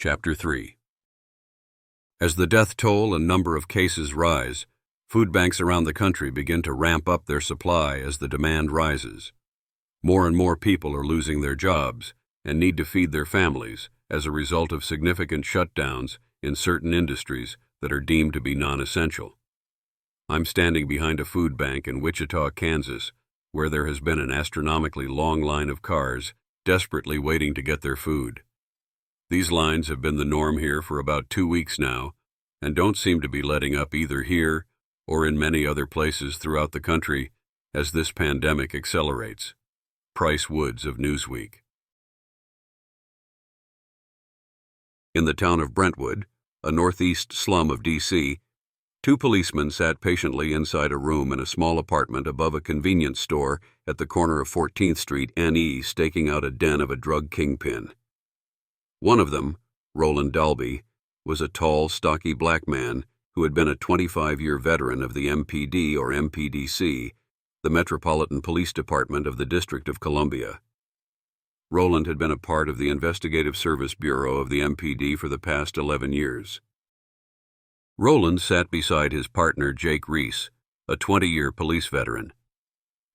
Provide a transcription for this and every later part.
Chapter 3. As the death toll and number of cases rise, food banks around the country begin to ramp up their supply as the demand rises. More and more people are losing their jobs and need to feed their families as a result of significant shutdowns in certain industries that are deemed to be non-essential. I'm standing behind a food bank in Wichita, Kansas, where there has been an astronomically long line of cars desperately waiting to get their food. These lines have been the norm here for about 2 weeks now, and don't seem to be letting up either here or in many other places throughout the country as this pandemic accelerates. Price Woods of Newsweek. In the town of Brentwood, a northeast slum of D.C., 2 policemen sat patiently inside a room in a small apartment above a convenience store at the corner of 14th Street NE, staking out a den of a drug kingpin. One of them, Roland Dalby, was a tall, stocky black man who had been a 25-year veteran of the MPD or MPDC, the Metropolitan Police Department of the District of Columbia. Roland had been a part of the Investigative Service Bureau of the MPD for the past 11 years. Roland sat beside his partner Jake Reese, a 20-year police veteran.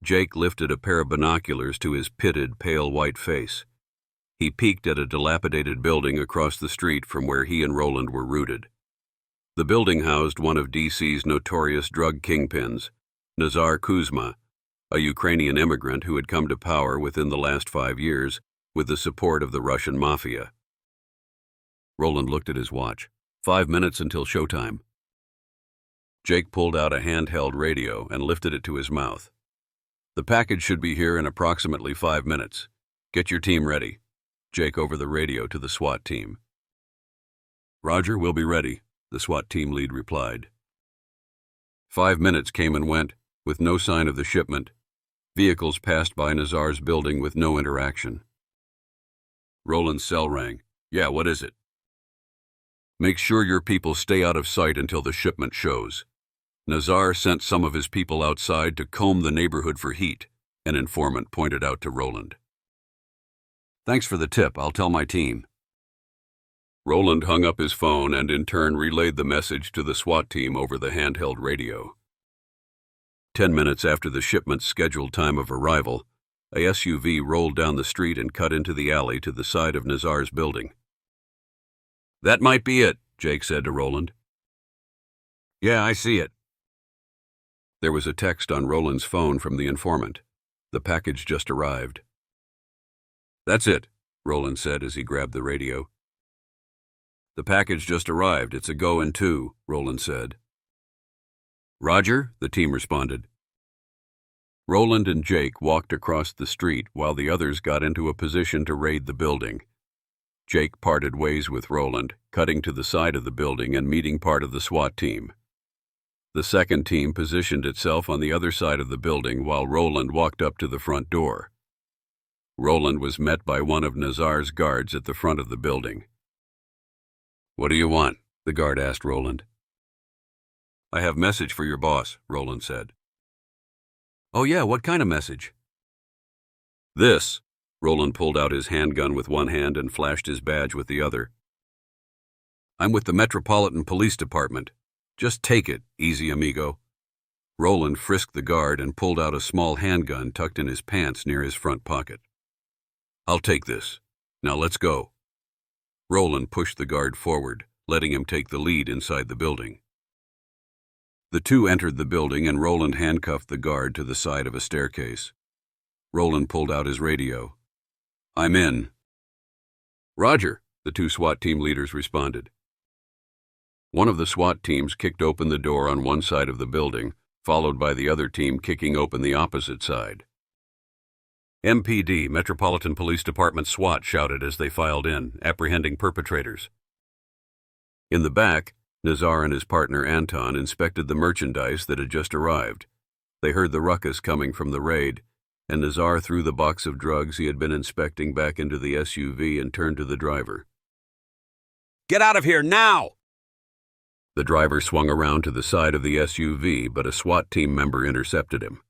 Jake lifted a pair of binoculars to his pitted, pale white face. He peeked at a dilapidated building across the street from where he and Roland were rooted. The building housed one of D.C.'s notorious drug kingpins, Nazar Kuzma, a Ukrainian immigrant who had come to power within the last 5 years with the support of the Russian mafia. Roland looked at his watch. 5 minutes until showtime. Jake pulled out a handheld radio and lifted it to his mouth. The package should be here in approximately 5 minutes. Get your team ready. Jake over the radio to the SWAT team. Roger, we'll be ready, the SWAT team lead replied. 5 minutes came and went, with no sign of the shipment. Vehicles passed by Nazar's building with no interaction. Roland's cell rang. Yeah, what is it? Make sure your people stay out of sight until the shipment shows. Nazar sent some of his people outside to comb the neighborhood for heat, an informant pointed out to Roland. Thanks for the tip, I'll tell my team. Roland hung up his phone and in turn relayed the message to the SWAT team over the handheld radio. 10 minutes after the shipment's scheduled time of arrival, a SUV rolled down the street and cut into the alley to the side of Nazar's building. That might be it, Jake said to Roland. Yeah, I see it. There was a text on Roland's phone from the informant. The package just arrived. That's it, Roland said as he grabbed the radio. The package just arrived. It's a go in 2, Roland said. Roger, the team responded. Roland and Jake walked across the street while the others got into a position to raid the building. Jake parted ways with Roland, cutting to the side of the building and meeting part of the SWAT team. The second team positioned itself on the other side of the building while Roland walked up to the front door. Roland was met by one of Nazar's guards at the front of the building. What do you want? The guard asked Roland. I have message for your boss, Roland said. Oh yeah, what kind of message? This. Roland pulled out his handgun with one hand and flashed his badge with the other. I'm with the Metropolitan Police Department. Just take it, easy amigo. Roland frisked the guard and pulled out a small handgun tucked in his pants near his front pocket. I'll take this. Now let's go. Roland pushed the guard forward, letting him take the lead inside the building. The two entered the building and Roland handcuffed the guard to the side of a staircase. Roland pulled out his radio. I'm in. Roger, the 2 SWAT team leaders responded. One of the SWAT teams kicked open the door on one side of the building, followed by the other team kicking open the opposite side. MPD, Metropolitan Police Department SWAT, shouted as they filed in, apprehending perpetrators. In the back, Nazar and his partner Anton inspected the merchandise that had just arrived. They heard the ruckus coming from the raid, and Nazar threw the box of drugs he had been inspecting back into the SUV and turned to the driver. Get out of here now! The driver swung around to the side of the SUV, but a SWAT team member intercepted him.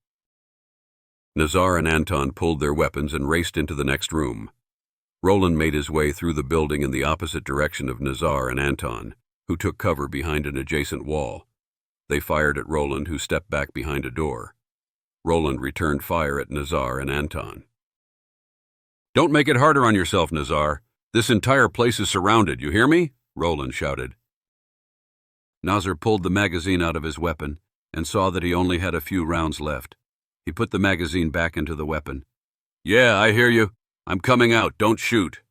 Nazar and Anton pulled their weapons and raced into the next room. Roland made his way through the building in the opposite direction of Nazar and Anton, who took cover behind an adjacent wall. They fired at Roland, who stepped back behind a door. Roland returned fire at Nazar and Anton. "Don't make it harder on yourself, Nazar. This entire place is surrounded, you hear me?" Roland shouted. Nazar pulled the magazine out of his weapon and saw that he only had a few rounds left. He put the magazine back into the weapon. "Yeah, I hear you. I'm coming out. Don't shoot."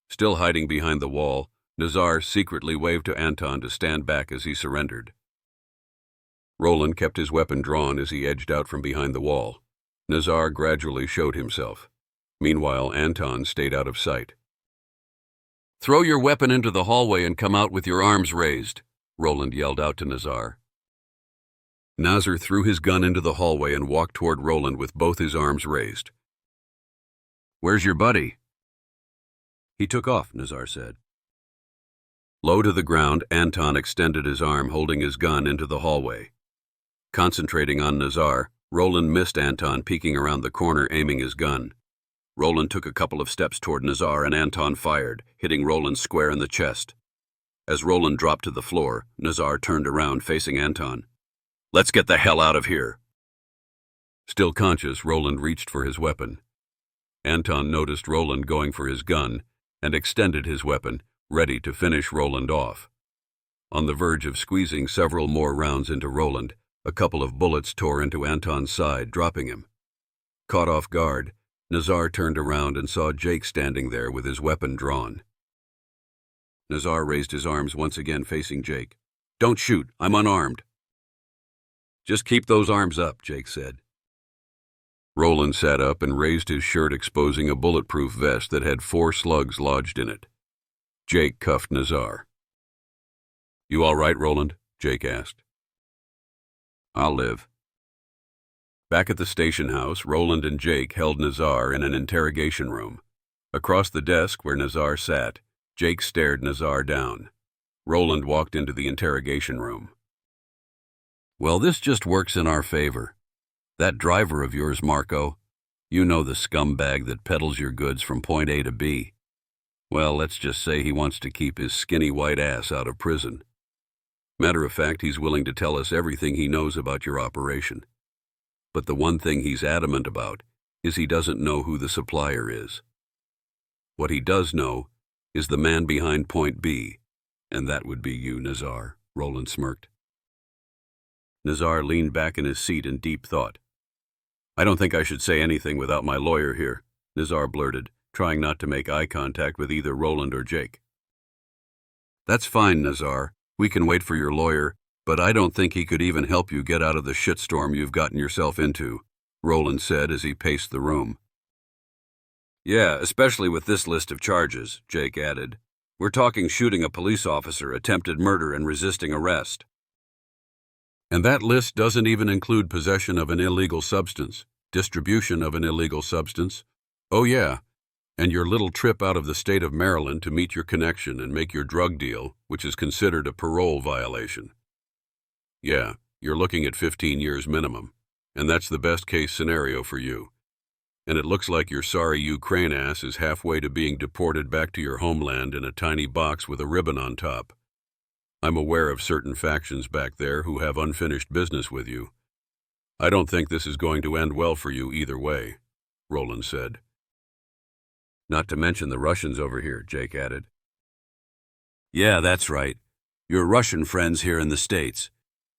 Still hiding behind the wall, Nazar secretly waved to Anton to stand back as he surrendered. Roland kept his weapon drawn as he edged out from behind the wall. Nazar gradually showed himself. Meanwhile, Anton stayed out of sight. "Throw your weapon into the hallway and come out with your arms raised," Roland yelled out to Nazar. Nazar threw his gun into the hallway and walked toward Roland with both his arms raised. "Where's your buddy?" "He took off," Nazar said. Low to the ground, Anton extended his arm, holding his gun, into the hallway. Concentrating on Nazar, Roland missed Anton peeking around the corner, aiming his gun. Roland took a couple of steps toward Nazar and Anton fired, hitting Roland square in the chest. As Roland dropped to the floor, Nazar turned around, facing Anton. "Let's get the hell out of here." Still conscious, Roland reached for his weapon. Anton noticed Roland going for his gun and extended his weapon, ready to finish Roland off. On the verge of squeezing several more rounds into Roland, a couple of bullets tore into Anton's side, dropping him. Caught off guard, Nazar turned around and saw Jake standing there with his weapon drawn. Nazar raised his arms once again, facing Jake. "Don't shoot, I'm unarmed." "Just keep those arms up," Jake said. Roland sat up and raised his shirt, exposing a bulletproof vest that had 4 slugs lodged in it. Jake cuffed Nazar. "You all right, Roland?" Jake asked. "I'll live." Back at the station house, Roland and Jake held Nazar in an interrogation room. Across the desk where Nazar sat, Jake stared Nazar down. Roland walked into the interrogation room. "Well, this just works in our favor. That driver of yours, Marco, you know, the scumbag that peddles your goods from point A to B. Well, let's just say he wants to keep his skinny white ass out of prison. Matter of fact, he's willing to tell us everything he knows about your operation. But the one thing he's adamant about is he doesn't know who the supplier is. What he does know is the man behind point B, and that would be you, Nazar," Roland smirked. Nazar leaned back in his seat in deep thought. "I don't think I should say anything without my lawyer here," Nazar blurted, trying not to make eye contact with either Roland or Jake. "That's fine, Nazar. We can wait for your lawyer, but I don't think he could even help you get out of the shitstorm you've gotten yourself into," Roland said as he paced the room. "Yeah, especially with this list of charges," Jake added. "We're talking shooting a police officer, attempted murder, and resisting arrest. And that list doesn't even include possession of an illegal substance, distribution of an illegal substance. Oh yeah, and your little trip out of the state of Maryland to meet your connection and make your drug deal, which is considered a parole violation. Yeah, you're looking at 15 years minimum, and that's the best case scenario for you. And it looks like your sorry Ukraine ass is halfway to being deported back to your homeland in a tiny box with a ribbon on top. I'm aware of certain factions back there who have unfinished business with you. I don't think this is going to end well for you either way," Roland said. "Not to mention the Russians over here," Jake added. "Yeah, that's right. Your Russian friends here in the States.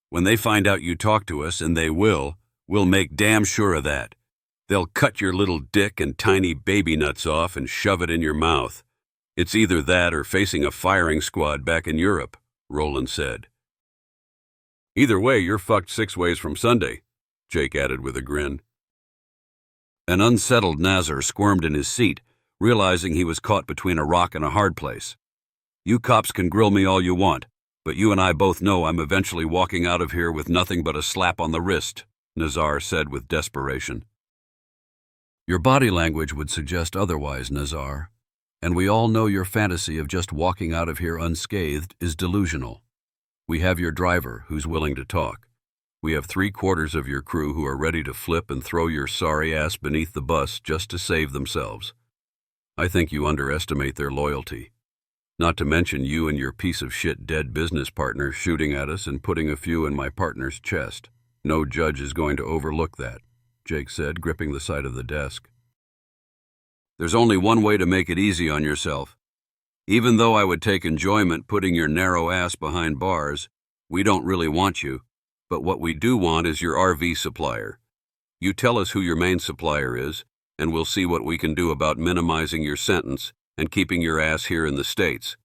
When they find out you talk to us, and they will, we'll make damn sure of that. They'll cut your little dick and tiny baby nuts off and shove it in your mouth. It's either that or facing a firing squad back in Europe," Roland said. "Either way, you're fucked 6 ways from Sunday," Jake added with a grin. An unsettled Nazar squirmed in his seat, realizing he was caught between a rock and a hard place. "You cops can grill me all you want, but you and I both know I'm eventually walking out of here with nothing but a slap on the wrist," Nazar said with desperation. "Your body language would suggest otherwise, Nazar, and we all know your fantasy of just walking out of here unscathed is delusional. We have your driver, who's willing to talk. We have 3/4 of your crew who are ready to flip and throw your sorry ass beneath the bus just to save themselves. I think you underestimate their loyalty. Not to mention you and your piece of shit dead business partner shooting at us and putting a few in my partner's chest. No judge is going to overlook that, Jake said, gripping the side of the desk. There's only one way to make it easy on yourself. Even though I would take enjoyment putting your narrow ass behind bars, we don't really want you, but what we do want is your RV supplier. You tell us who your main supplier is, and we'll see what we can do about minimizing your sentence and keeping your ass here in the States.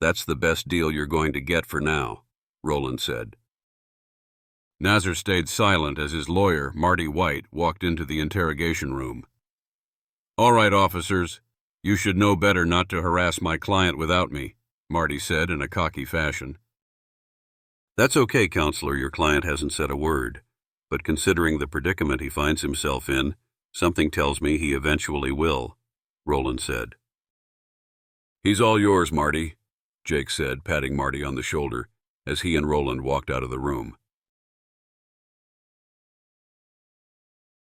That's the best deal you're going to get for now, Roland said. Nazar stayed silent as his lawyer, Marty White, walked into the interrogation room. All right, officers, you should know better not to harass my client without me, Marty said in a cocky fashion. That's okay, counselor, your client hasn't said a word, but considering the predicament he finds himself in, something tells me he eventually will, Roland said. He's all yours, Marty, Jake said, patting Marty on the shoulder as he and Roland walked out of the room.